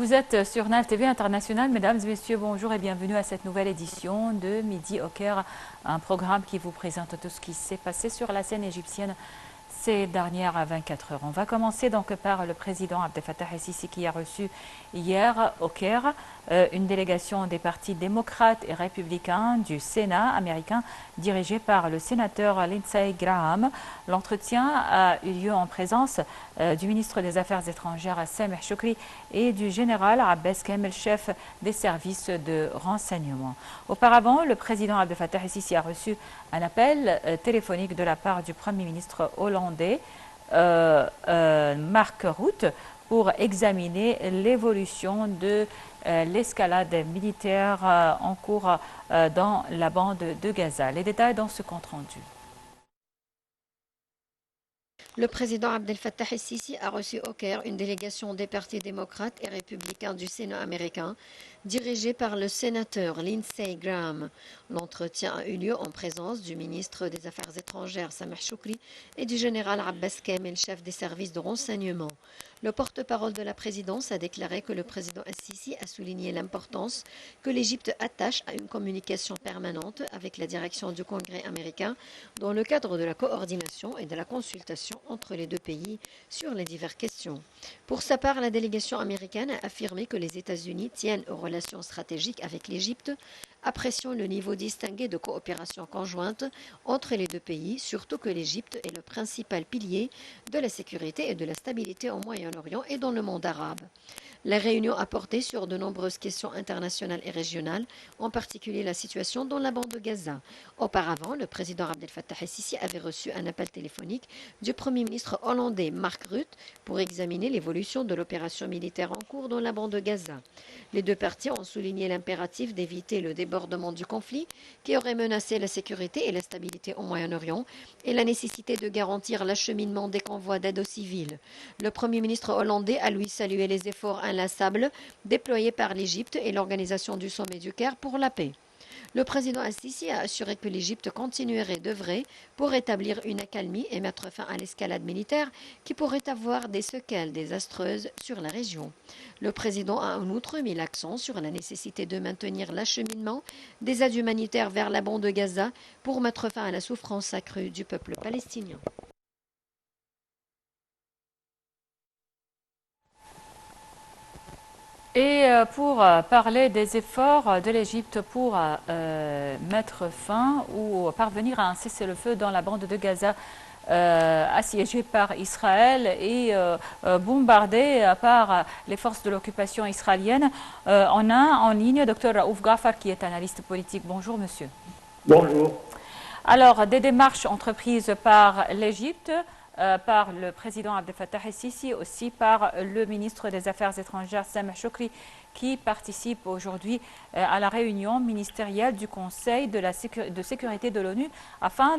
Vous êtes sur NAL TV International. Mesdames et messieurs, bonjour et bienvenue à cette nouvelle édition de Midi au Caire, un programme qui vous présente tout ce qui s'est passé sur la scène égyptienne ces dernières 24 heures. On va commencer donc par le président Abdel Fattah el-Sisi qui a reçu hier au Caire une délégation des partis démocrates et républicains du Sénat américain dirigée par le sénateur Lindsey Graham. L'entretien a eu lieu en présence du ministre des Affaires étrangères Sameh Shoukry et du général Abbas Kamel, chef des services de renseignement. Auparavant, le président Abdel Fattah el-Sisi a reçu un appel téléphonique de la part du Premier ministre hollandais Mark Rutte pour examiner l'évolution de l'escalade militaire en cours dans la bande de Gaza. Les détails dans ce compte rendu. Le président Abdel Fattah el-Sisi a reçu au Caire une délégation des partis démocrates et républicains du Sénat américain, dirigée par le sénateur Lindsey Graham. L'entretien a eu lieu en présence du ministre des Affaires étrangères Sameh Shoukry et du général Abbas Kamel, chef des services de renseignement. Le porte-parole de la présidence a déclaré que le président el-Sisi a souligné l'importance que l'Égypte attache à une communication permanente avec la direction du Congrès américain dans le cadre de la coordination et de la consultation entre les deux pays sur les diverses questions. Pour sa part, la délégation américaine a affirmé que les États-Unis tiennent aux relations stratégiques avec l'Égypte, appréciant le niveau distingué de coopération conjointe entre les deux pays, surtout que l'Égypte est le principal pilier de la sécurité et de la stabilité au Moyen-Orient et dans le monde arabe. La réunion a porté sur de nombreuses questions internationales et régionales, en particulier la situation dans la bande de Gaza. Auparavant, le président Abdel Fattah el-Sisi avait reçu un appel téléphonique du Premier ministre hollandais Mark Rutte pour examiner l'évolution de l'opération militaire en cours dans la bande de Gaza. Les deux parties ont souligné l'impératif d'éviter le débordement du conflit qui aurait menacé la sécurité et la stabilité au Moyen-Orient et la nécessité de garantir l'acheminement des convois d'aide aux civils. Le Premier ministre hollandais a lui salué les efforts inlassables déployés par l'Égypte et l'organisation du sommet du Caire pour la paix. Le président el-Sisi a assuré que l'Égypte continuerait d'œuvrer pour rétablir une accalmie et mettre fin à l'escalade militaire qui pourrait avoir des séquelles désastreuses sur la région. Le président a en outre mis l'accent sur la nécessité de maintenir l'acheminement des aides humanitaires vers la bande de Gaza pour mettre fin à la souffrance accrue du peuple palestinien. Et pour parler des efforts de l'Égypte pour mettre fin ou parvenir à un cessez-le-feu dans la bande de Gaza assiégée par Israël et bombardée par les forces de l'occupation israélienne, on a en ligne Dr Raouf Ghaffar qui est analyste politique. Bonjour monsieur. Bonjour. Alors, des démarches entreprises par l'Égypte, par le président Abdel Fattah el-Sisi, aussi par le ministre des Affaires étrangères Sameh Shoukry, qui participe aujourd'hui à la réunion ministérielle du Conseil de sécurité de l'ONU afin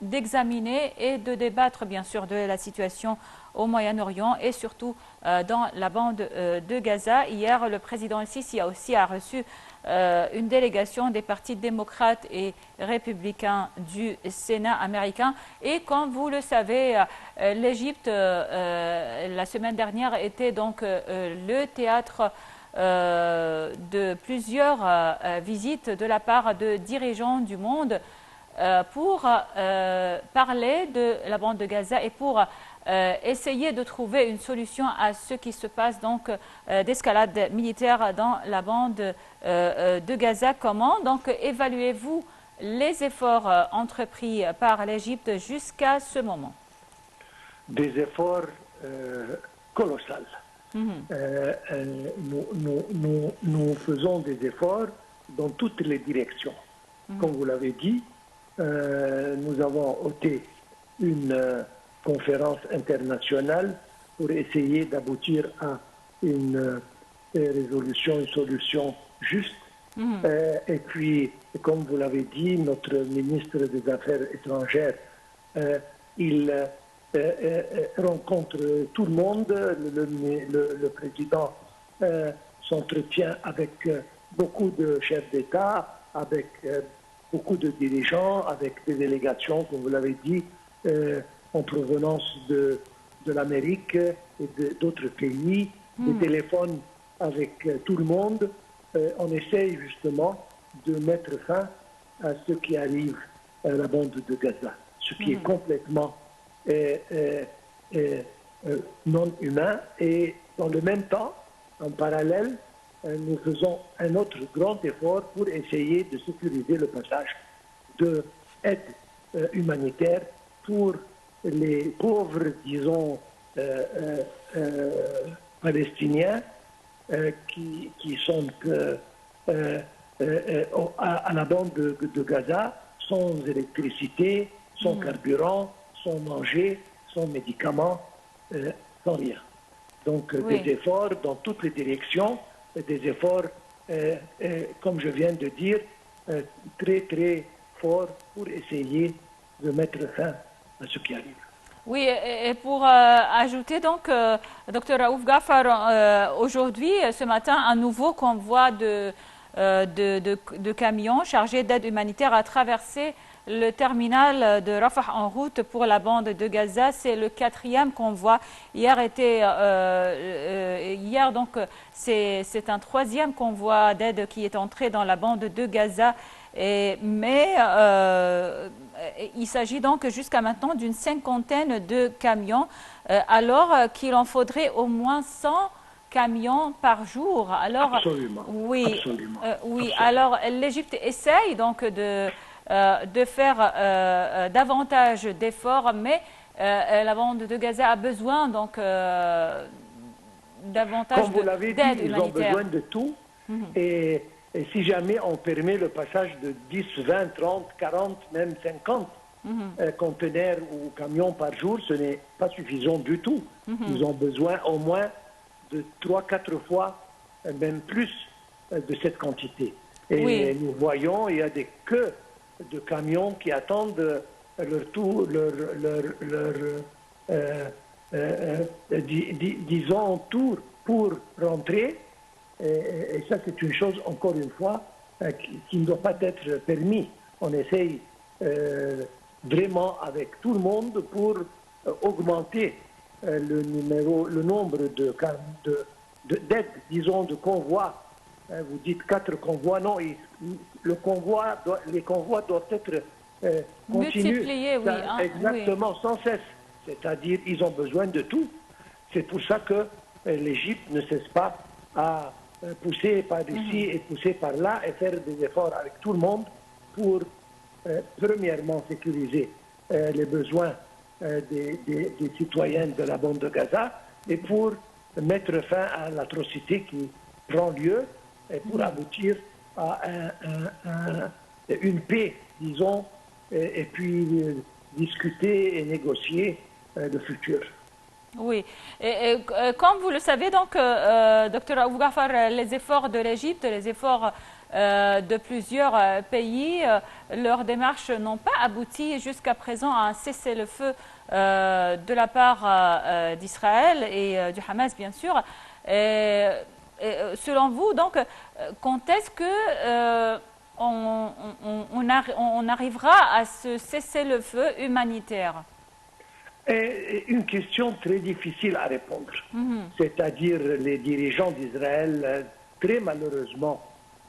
d'examiner et de débattre bien sûr de la situation au Moyen-Orient et surtout dans la bande de Gaza. Hier, le président el-Sisi a aussi reçu une délégation des partis démocrates et républicains du Sénat américain. Et comme vous le savez, l'Égypte, la semaine dernière, était donc le théâtre de plusieurs visites de la part de dirigeants du monde pour parler de la bande de Gaza et pour essayer de trouver une solution à ce qui se passe donc d'escalade militaire dans la bande de Gaza. Comment donc évaluez-vous les efforts entrepris par l'Égypte jusqu'à ce moment? Des efforts colossaux. Nous faisons des efforts dans toutes les directions. Comme vous l'avez dit, nous avons ôté une conférence internationale pour essayer d'aboutir à une résolution, une solution juste. Et puis, comme vous l'avez dit, notre ministre des Affaires étrangères, il rencontre tout le monde. Le président s'entretient avec beaucoup de chefs d'État, avec beaucoup de dirigeants, avec des délégations, comme vous l'avez dit, en provenance de l'Amérique et d'autres pays, des téléphones avec tout le monde, on essaye justement de mettre fin à ce qui arrive à la bande de Gaza, ce qui est complètement non humain. Et dans le même temps, en parallèle, nous faisons un autre grand effort pour essayer de sécuriser le passage de aide humanitaire pour les pauvres, disons, palestiniens qui sont à la bande de Gaza, sans électricité, sans carburant, sans manger, sans médicaments, sans rien. Donc des efforts dans toutes les directions, des efforts, comme je viens de dire, très très forts pour essayer de mettre fin à ce qui arrive. Oui, et pour ajouter donc, Dr Raouf Ghaffar, aujourd'hui, ce matin, un nouveau convoi de camions chargés d'aide humanitaire a traversé le terminal de Rafah en route pour la bande de Gaza. C'est le 4e convoi. Hier, donc, c'est un 3e convoi d'aide qui est entré dans la bande de Gaza. Mais il s'agit donc jusqu'à maintenant d'une 50aine de camions, alors qu'il en faudrait au moins 100 camions par jour. Alors, absolument. Oui, absolument. Oui. Absolument. Alors l'Égypte essaye donc de faire davantage d'efforts, mais la bande de Gaza a besoin donc davantage Comme vous l'avez dit, ils ont besoin de tout. Et si jamais on permet le passage de 10, 20, 30, 40, même 50 conteneurs ou camions par jour, ce n'est pas suffisant du tout. Ils ont besoin au moins de 3-4 fois, même plus, de cette quantité. Et nous voyons, il y a des queues de camions qui attendent leur tour, disons, tour pour rentrer. Et ça, c'est une chose, encore une fois, qui ne doit pas être permis. On essaye vraiment avec tout le monde pour augmenter le nombre d'aides, disons, de convois. Vous dites 4 convois, non, les convois doivent être continus. Multipliés, oui. Exactement, sans cesse. C'est-à-dire, ils ont besoin de tout. C'est pour ça que l'Égypte ne cesse pas à pousser par ici et pousser par là et faire des efforts avec tout le monde pour, premièrement, sécuriser les besoins des citoyens de la bande de Gaza et pour mettre fin à l'atrocité qui prend lieu et pour aboutir à une paix, disons, et puis discuter et négocier le futur. Oui, et comme vous le savez, donc, Dr Raouf Ghaffar, les efforts de l'Égypte, les efforts de plusieurs pays, leurs démarches n'ont pas abouti jusqu'à présent à un cessez-le-feu de la part d'Israël et du Hamas, bien sûr. Et selon vous, donc, quand est-ce que on arrivera à ce cessez-le-feu humanitaire? Une question très difficile à répondre. C'est-à-dire les dirigeants d'Israël, très malheureusement,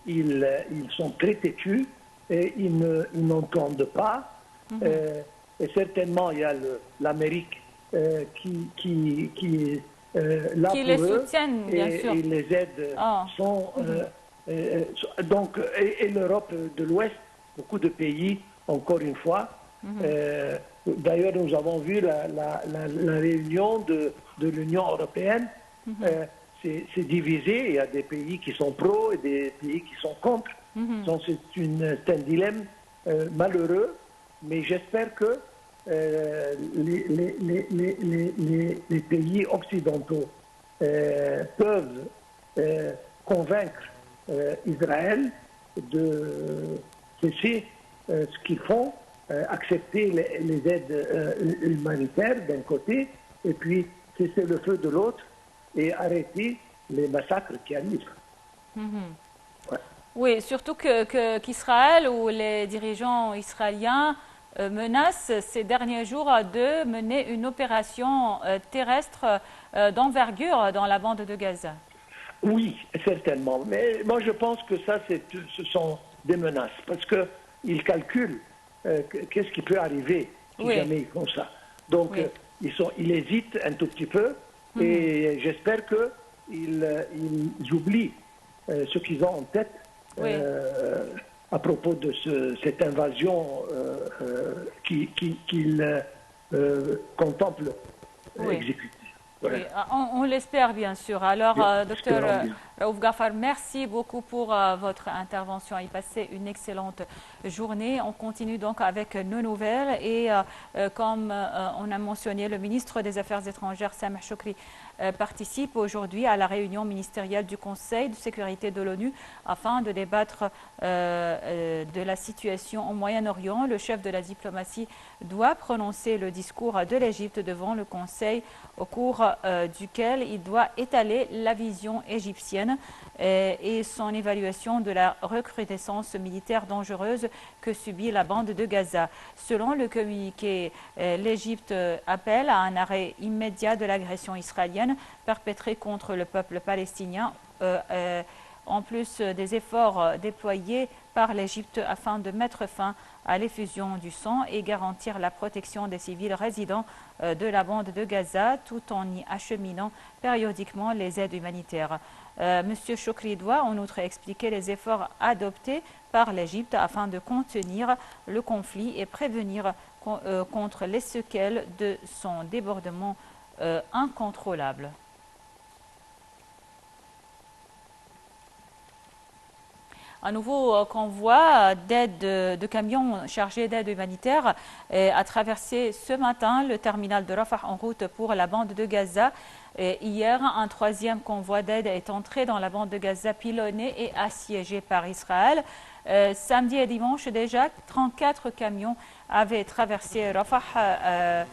ils sont très têtus et ils n'entendent pas. Et certainement, il y a l'Amérique qui est là qui pour les eux soutiennent, bien sûr. Et les aides sont... donc, et l'Europe de l'Ouest, beaucoup de pays, encore une fois, d'ailleurs, nous avons vu la réunion de l'Union européenne. C'est divisé. Il y a des pays qui sont pro et des pays qui sont contre. Donc, c'est un dilemme malheureux. Mais j'espère que les pays occidentaux peuvent convaincre Israël de cesser ce qu'ils font, accepter les aides humanitaires d'un côté, et puis cesser le feu de l'autre, et arrêter les massacres qui arrivent. Oui, surtout qu'Israël ou les dirigeants israéliens menace ces derniers jours de mener une opération terrestre d'envergure dans la bande de Gaza. Oui, certainement. Mais moi, je pense que ça, ce sont des menaces. Parce qu'ils calculent qu'est-ce qui peut arriver si jamais ils font ça. Donc, ils hésitent un tout petit peu. Et j'espère qu'ils oublient ce qu'ils ont en tête à propos de cette invasion qu'ils contemplent exécuter. Voilà. Oui, on l'espère bien sûr. Alors, docteur Raouf Ghaffar, merci beaucoup pour votre intervention. Il passait une excellente journée. On continue donc avec nos nouvelles et comme on a mentionné, le ministre des Affaires étrangères, Sameh Shoukry, participe aujourd'hui à la réunion ministérielle du Conseil de sécurité de l'ONU afin de débattre de la situation au Moyen-Orient. Le chef de la diplomatie doit prononcer le discours de l'Égypte devant le Conseil au cours duquel il doit étaler la vision égyptienne et son évaluation de la recrudescence militaire dangereuse que subit la bande de Gaza. Selon le communiqué, l'Égypte appelle à un arrêt immédiat de l'agression israélienne perpétrée contre le peuple palestinien, en plus des efforts déployés par l'Égypte afin de mettre fin à l'effusion du sang et garantir la protection des civils résidents de la bande de Gaza tout en y acheminant périodiquement les aides humanitaires. Monsieur Shoukry doit en outre expliquer les efforts adoptés par l'Égypte afin de contenir le conflit et prévenir contre les séquelles de son débordement incontrôlable. Un nouveau convoi d'aide de camions chargés d'aide humanitaire a traversé ce matin le terminal de Rafah en route pour la bande de Gaza. Et hier, un troisième convoi d'aide est entré dans la bande de Gaza, pilonné et assiégé par Israël. Samedi et dimanche déjà, 34 camions avaient traversé Rafah.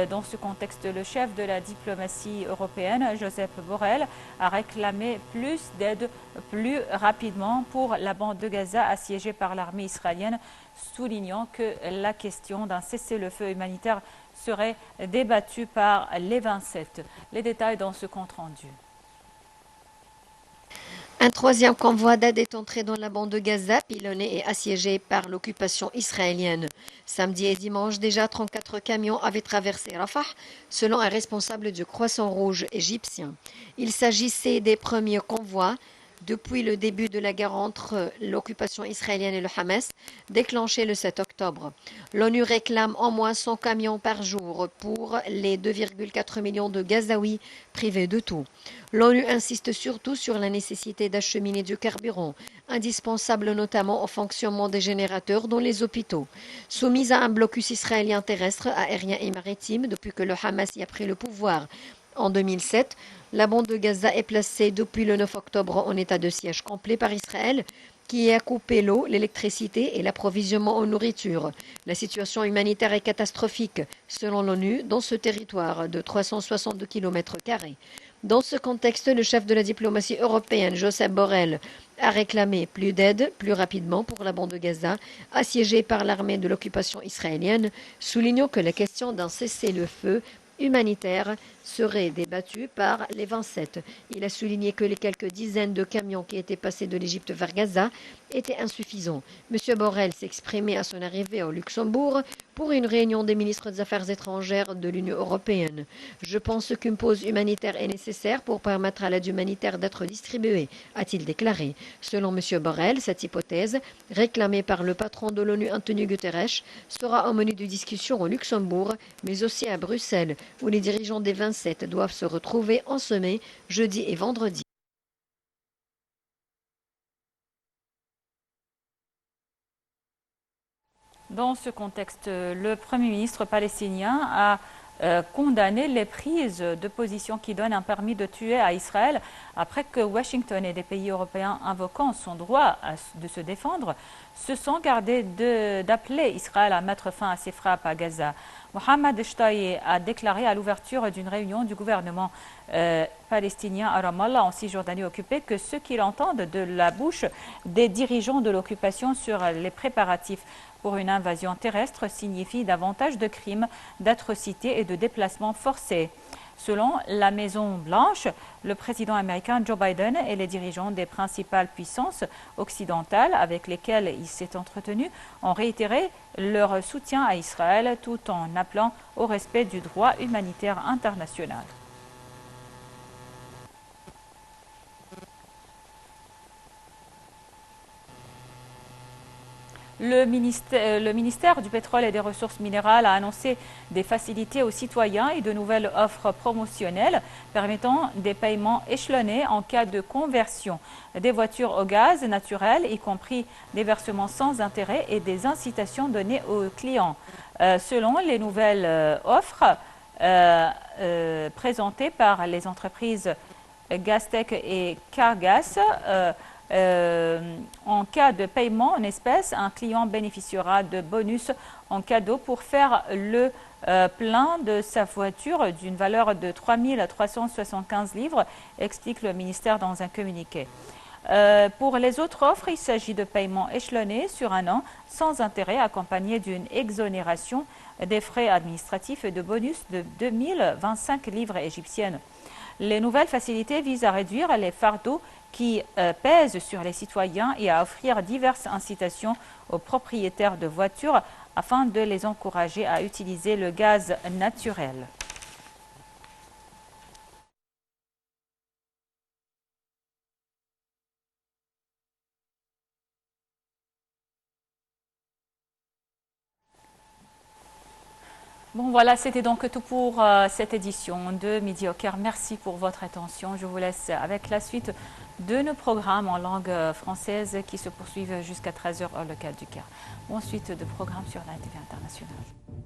Dans ce contexte, le chef de la diplomatie européenne, Josep Borrell, a réclamé plus d'aide plus rapidement pour la bande de Gaza assiégée par l'armée israélienne, soulignant que la question d'un cessez-le-feu humanitaire serait débattue par les 27. Les détails dans ce compte rendu. Un troisième convoi d'aide est entré dans la bande de Gaza, pilonné et assiégé par l'occupation israélienne. Samedi et dimanche, déjà 34 camions avaient traversé Rafah, selon un responsable du Croissant Rouge égyptien. Il s'agissait des premiers convois depuis le début de la guerre entre l'occupation israélienne et le Hamas, déclenchée le 7 octobre. L'ONU réclame au moins 100 camions par jour pour les 2,4 millions de Gazaouis privés de tout. L'ONU insiste surtout sur la nécessité d'acheminer du carburant, indispensable notamment au fonctionnement des générateurs dans les hôpitaux. Soumise à un blocus israélien terrestre, aérien et maritime depuis que le Hamas y a pris le pouvoir en 2007, la bande de Gaza est placée depuis le 9 octobre en état de siège complet par Israël, qui a coupé l'eau, l'électricité et l'approvisionnement en nourriture. La situation humanitaire est catastrophique, selon l'ONU, dans ce territoire de 362 km². Dans ce contexte, le chef de la diplomatie européenne, Josep Borrell, a réclamé plus d'aide, plus rapidement pour la bande de Gaza, assiégée par l'armée de l'occupation israélienne, soulignant que la question d'un cessez-le-feu humanitaire serait débattue par les 27. Il a souligné que les quelques dizaines de camions qui étaient passés de l'Égypte vers Gaza étaient insuffisants. M. Borrell s'exprimait à son arrivée au Luxembourg pour une réunion des ministres des Affaires étrangères de l'Union européenne. Je pense qu'une pause humanitaire est nécessaire pour permettre à l'aide humanitaire d'être distribuée, a-t-il déclaré. Selon M. Borrell, cette hypothèse, réclamée par le patron de l'ONU Antonio Guterres, sera au menu de discussion au Luxembourg, mais aussi à Bruxelles, où les dirigeants des 27 doivent se retrouver en sommet jeudi et vendredi. Dans ce contexte, le Premier ministre palestinien a condamné les prises de position qui donnent un permis de tuer à Israël après que Washington et des pays européens invoquant son droit de se défendre se sont gardés d'appeler Israël à mettre fin à ses frappes à Gaza. Mohamed Shtaye a déclaré à l'ouverture d'une réunion du gouvernement palestinien à Ramallah en Cisjordanie occupée que ce qu'il entend de la bouche des dirigeants de l'occupation sur les préparatifs pour une invasion terrestre signifie davantage de crimes, d'atrocités et de déplacements forcés. Selon la Maison-Blanche, le président américain Joe Biden et les dirigeants des principales puissances occidentales avec lesquelles il s'est entretenu ont réitéré leur soutien à Israël tout en appelant au respect du droit humanitaire international. Le ministère du Pétrole et des Ressources minérales a annoncé des facilités aux citoyens et de nouvelles offres promotionnelles permettant des paiements échelonnés en cas de conversion des voitures au gaz naturel, y compris des versements sans intérêt et des incitations données aux clients. Selon les nouvelles offres présentées par les entreprises Gastech et Cargas, en cas de paiement en espèces, un client bénéficiera de bonus en cadeau pour faire le plein de sa voiture d'une valeur de 3 375 livres, explique le ministère dans un communiqué. Pour les autres offres, il s'agit de paiements échelonnés sur un an sans intérêt accompagnés d'une exonération des frais administratifs et de bonus de 2025 livres égyptiennes. Les nouvelles facilités visent à réduire les fardeaux qui pèsent sur les citoyens et à offrir diverses incitations aux propriétaires de voitures afin de les encourager à utiliser le gaz naturel. Bon, voilà, c'était donc tout pour cette édition de Midi au Caire. Merci pour votre attention. Je vous laisse avec la suite de nos programmes en langue française qui se poursuivent jusqu'à 13h heure locale du Caire. Bon, suite de programmes sur la TV internationale.